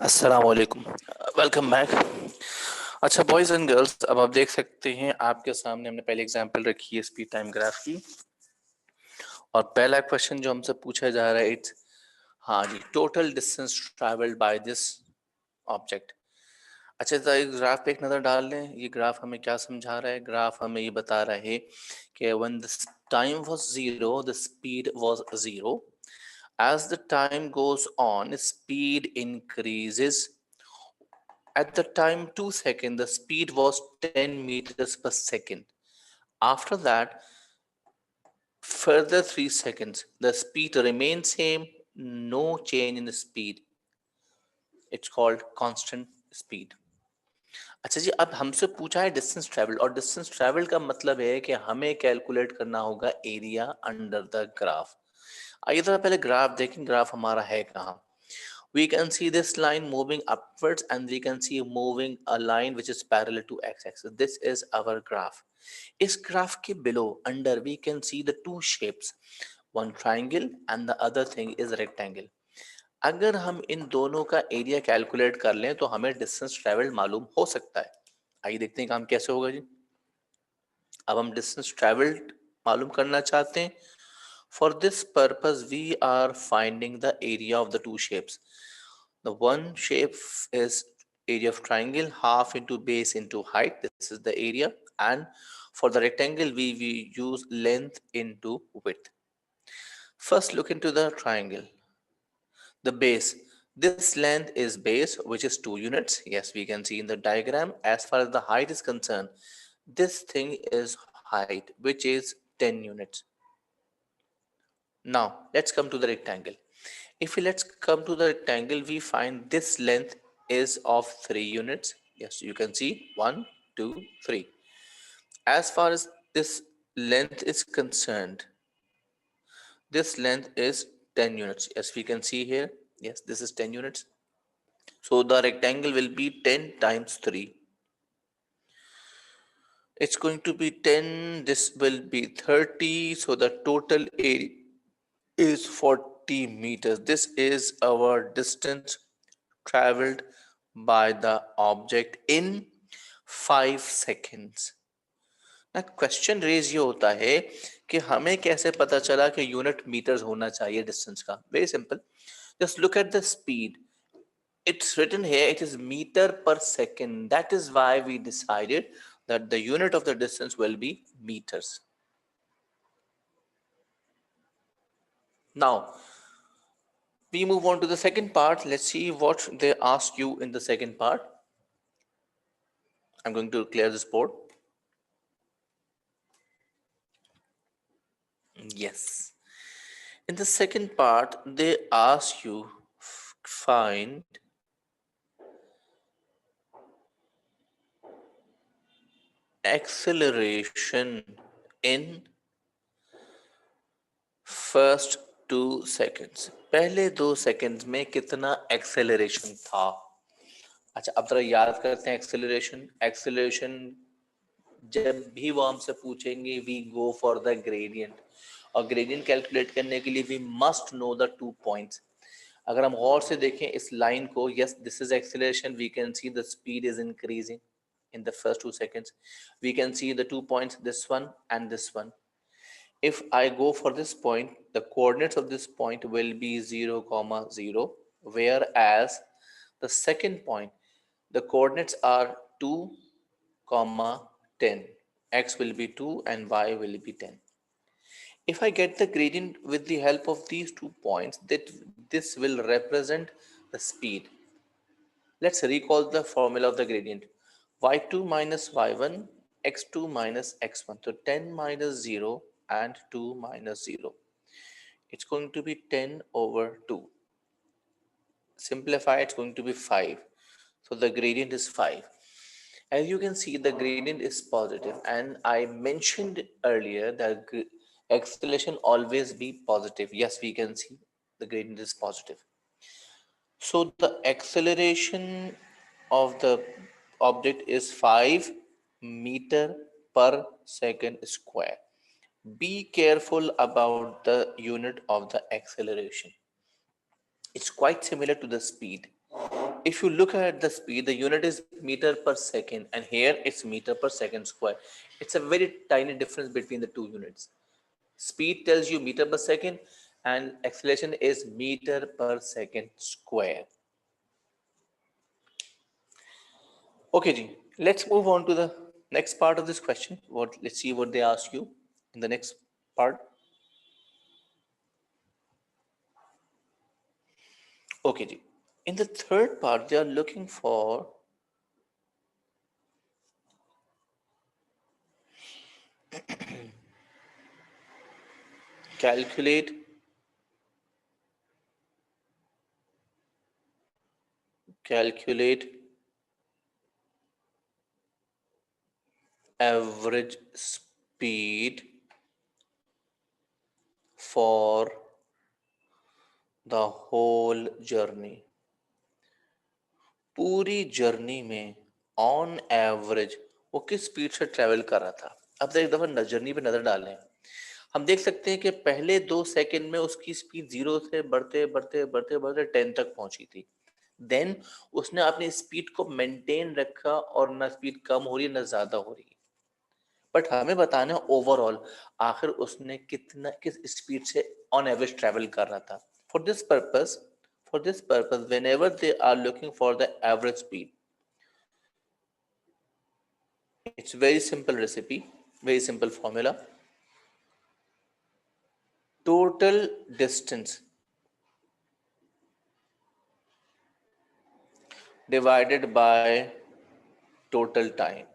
अस्सलाम वालेकुम। Welcome back. अच्छा बॉयज एंड गर्ल्स, अब आप देख सकते हैं आपके सामने हमने पहले एग्जांपल रखी है स्पीड टाइम ग्राफ की। और पहला क्वेश्चन जो हमसे पूछा जा रहा है इट्स, हाँ जी, total distance travelled by this object. अच्छा तो इस ग्राफ पे एक नज़र डाल लें। ये ग्राफ हमें क्या समझा रहा है? ग्राफ हमें ये बता रहा है कि when the time was zero the speed was zero. As the time goes on, speed increases. At the time 2 seconds, the speed was 10 meters per second. After that, further 3 seconds, the speed remains same, no change in the speed. It's called constant speed. अच्छा जी, अब हमसे पूछा है distance travel, और distance travel का मतलब है कि हमें कैलकुलेट करना होगा एरिया अंडर द ग्राफ। आइए थोड़ा पहले ग्राफ देखें, ग्राफ हमारा है कहाँ। We can see this line moving upwards and we can see moving a line which is parallel to x-axis. This is our graph. इस ग्राफ के below under we can see the two shapes, one triangle and the other thing is rectangle. अगर हम इन दोनों का area calculate कर लें तो हमें डिस्टेंस ट्रेवल मालूम हो सकता है। आइए देखते हैं काम कैसे होगा जी। अब हम डिस्टेंस ट्रेवल मालूम करना चाहते हैं। For this purpose we are finding the area of the two shapes. The one shape is area of triangle, half into base into height. This is the area. And for the rectangle, we use length into width. First, look into the triangle. The base. This length is base, which is 2 units. Yes, we can see in the diagram. As far as the height is concerned, this thing is height, which is 10 units. Now, let's come to the rectangle. If we let's come to the rectangle, we find this length is of 3 units. Yes, you can see 1, 2, 3. As far as this length is concerned, this length is 10 units. Yes, we can see here. Yes, this is 10 units. So the rectangle will be 10 times 3. It's going to be 10. This will be 30. So the total area is 40 meters. This is our distance traveled by the object in 5 seconds. ना question raise ये होता है कि हमें कैसे पता चला कि यूनिट मीटर्स होना चाहिए डिस्टेंस का। Very simple, just look at the speed. It's written here, it is meter per second. That is why we decided that the unit of the distance will be meters. Now we move on to the second part. Let's see what they ask you in the second part. I'm going to clear this board. Yes. In the second part, they ask you find acceleration in first 2 seconds. पहले 2 seconds में कितना acceleration था? अच्छा, अब जरा याद करते हैं एक्सेलरेशन। एक्सेलरेशन जब भी वो हमसे पूछेंगे we go for the gradient, और ग्रेडियंट कैलकुलेट करने के लिए we must know the 2 points. अगर हम गौर से देखें इस लाइन को, yes this is acceleration, we can see the speed is increasing in the first 2 seconds. We can see the 2 points, this one and this one. If I go for this point, the coordinates of this point will be 0 comma 0, whereas the second point, the coordinates are 2 comma 10. X will be 2 and y will be 10. If I get the gradient with the help of these 2 points, that this will represent the speed. Let's recall the formula of the gradient. y2 minus y1, x2 minus x1. So 10 minus 0 and 2 minus 0. It's going to be 10 over 2. Simplify, it's going to be 5. So the gradient is 5. As you can see, the gradient is positive, and I mentioned earlier that acceleration always be positive. Yes, we can see the gradient is positive. So the acceleration of the object is 5 meter per second square. Be careful about the unit of the acceleration. It's quite similar to the speed. If you look at the speed, the unit is meter per second, and here it's meter per second square. It's a very tiny difference between the two units. Speed tells you meter per second, and acceleration is meter per second square. Okay, Ji, let's move on to the next part of this question. Let's see what they ask you in the next part. Okay, Ji. In the third part, they are looking for calculate average speed for the whole journey. पूरी journey में on average वो किस speed से travel कर रहा था. अब एक दफा जर्नी पे नजर डालें. हम देख सकते हैं कि पहले 2 सेकंड में उसकी स्पीड 0 से बढ़ते बढ़ते बढ़ते बढ़ते 10 तक पहुंची थी. देन उसने अपनी स्पीड को मेंटेन रखा और ना स्पीड कम हो रही है ना ज्यादा हो रही है. बट हमें बताना है ओवरऑल आखिर उसने कितना किस स्पीड से ऑन एवरेज ट्रेवल कर रहा था. For this purpose whenever they are looking for the average speed, it's very simple recipe, very simple formula. Total distance divided by total time.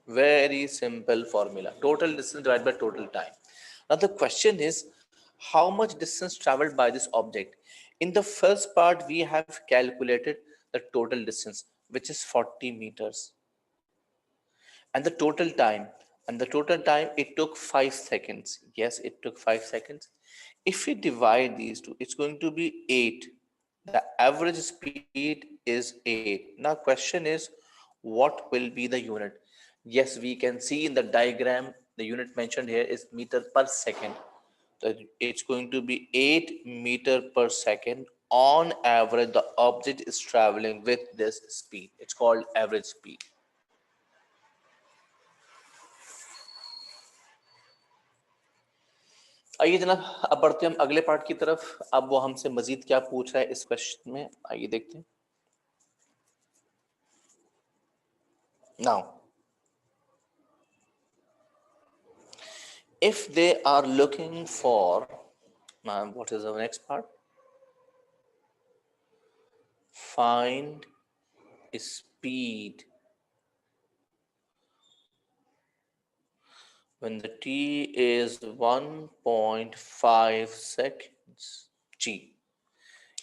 Very simple formula. Total distance divided by total time. Now the question is, how much distance traveled by this object? In the first part, we have calculated the total distance, which is 40 meters. And the total time it took 5 seconds. Yes, it took 5 seconds. If we divide these two, it's going to be 8. The average speed is 8. Now question is, what will be the unit? Yes, we can see in the diagram the unit mentioned here is meter per second. So it's going to be 8 meter per second. On average, the object is traveling with this speed. It's called average speed. आइए जनाब, अब बढ़ते हैं हम अगले part की तरफ. अब वो हमसे मजीद क्या पूछ रहा है इस क्वेश्चन में, आइए देखते हैं. Now if they are looking for, what is the next part? Find speed when the t is 1.5 seconds. जी,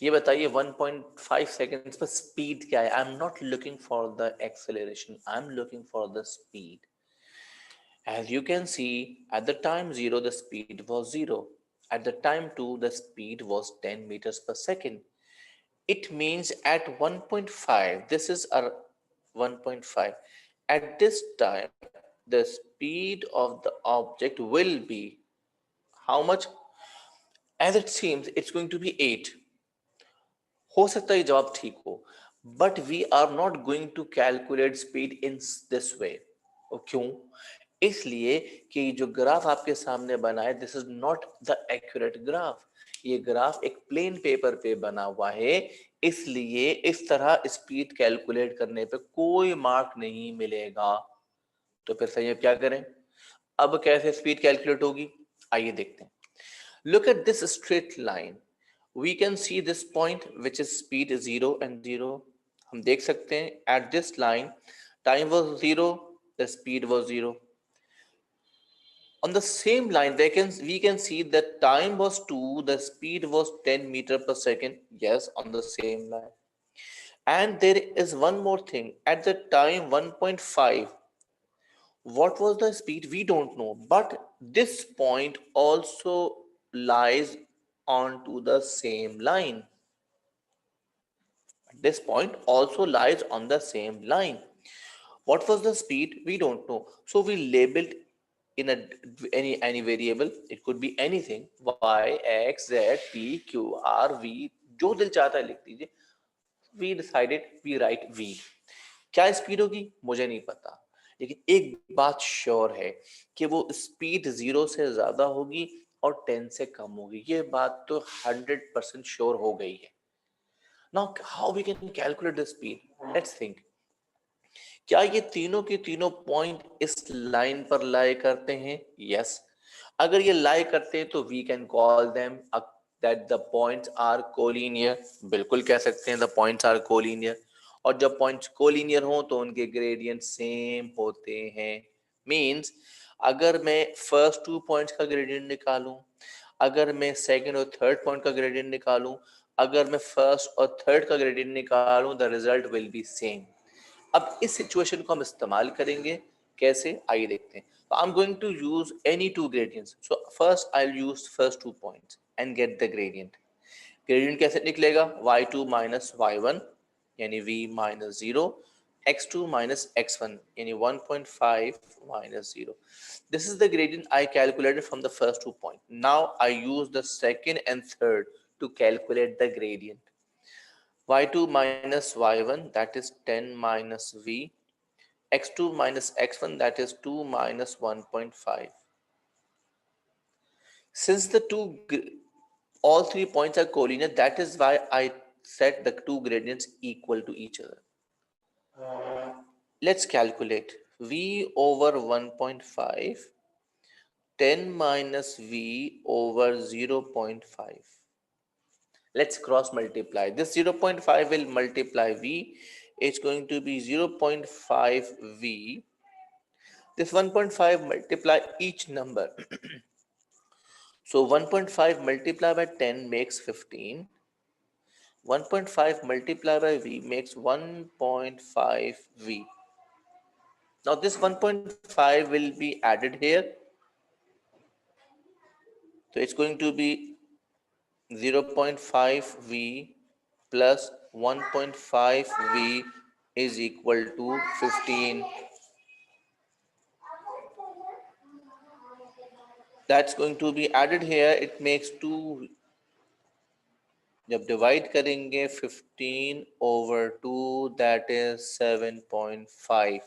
ये बताइए 1.5 seconds पर स्पीड क्या है? I am not looking for the acceleration, I am looking for the speed. As you can see, at the time 0, the speed was 0. At the time 2, the speed was 10 meters per second. It means at 1.5, this is our 1.5. At this time, the speed of the object will be how much? As it seems, it's going to be 8. हो सकता है ये जवाब ठीक हो, but we are not going to calculate speed in this way. क्यों? इसलिए कि जो ग्राफ आपके सामने बना है, this is not the accurate graph. ये ग्राफ एक प्लेन पेपर पे बना हुआ है, इसलिए इस तरह स्पीड कैलकुलेट करने पे कोई मार्क नहीं मिलेगा. तो फिर सही, क्या करें? अब कैसे स्पीड कैलकुलेट होगी, आइए देखते हैं. Look at this straight line. We can see this point which is speed 0 and 0. हम देख सकते हैं at this line time was 0, the speed was 0. On the same line, we can see that time was 2, the speed was 10 meter per second. Yes, on the same line. And there is one more thing. At the time 1.5, what was the speed? We don't know. But this point also lies onto the same line. This point also lies on the same line. What was the speed? We don't know. So we labeled in any variable. It could be anything, y, x, z, p, q, r, v, जो दिल चाहता है लिख दीजिए. We decided we write we. क्या speed होगी मुझे नहीं पता, लेकिन एक बात श्योर है कि वो स्पीड 0 से ज्यादा होगी और 10 से कम होगी, ये बात तो 100% श्योर हो गई है। Now how we can calculate the speed, let's think. क्या ये तीनों के तीनों पॉइंट इस लाइन पर लाई करते हैं? यस। अगर ये लाई करते हैं तो we can call them that the points are collinear. बिल्कुल कह सकते हैं द पॉइंट्स आर कोलिनियर। और जब पॉइंट्स कोलिनियर हो तो उनके ग्रेडियंट सेम होते हैं। मींस अगर मैं फर्स्ट 2 पॉइंट्स का ग्रेडियंट निकालूं, अगर मैं सेकंड और थर्ड पॉइंट का ग्रेडियंट निकालूं, अगर मैं फर्स्ट और थर्ड का ग्रेडियंट निकालूं, the result will be same. अब इस सिचुएशन को हम इस्तेमाल करेंगे कैसे, आइए देखते हैं। So I'm going to use any two gradients. So first I'll use first 2 points and get the gradient. Gradient कैसे निकलेगा? y2 minus y1 यानी v minus 0, x2 minus x1 यानी 1.5 minus 0. This is the gradient I calculated from the first 2 points. Now I use the second and third to calculate the gradient. y2 minus y1, that is 10 minus v, x2 minus x1, that is 2 minus 1.5. Since all 3 points are collinear, that is why I set the two gradients equal to each other. Let's calculate v over 1.5, 10 minus v over 0.5. Let's cross multiply. This 0.5 will multiply v. It's going to be 0.5 v. This 1.5 multiply each number. So 1.5 multiplied by 10 makes 15. 1.5 multiplied by v makes 1.5 v. Now this 1.5 will be added here. So it's going to be 0.5 v plus 1.5 v is equal to 15. That's going to be added here. It makes 2. जब divide करेंगे 15 over 2, that is 7.5.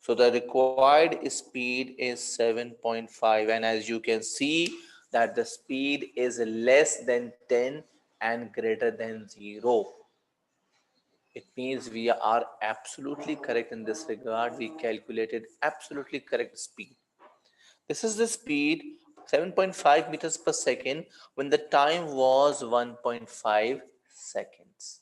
So the required speed is 7.5, and as you can see that the speed is less than 10 and greater than 0. It means we are absolutely correct in this regard. We calculated absolutely correct speed. This is the speed 7.5 meters per second when the time was 1.5 seconds.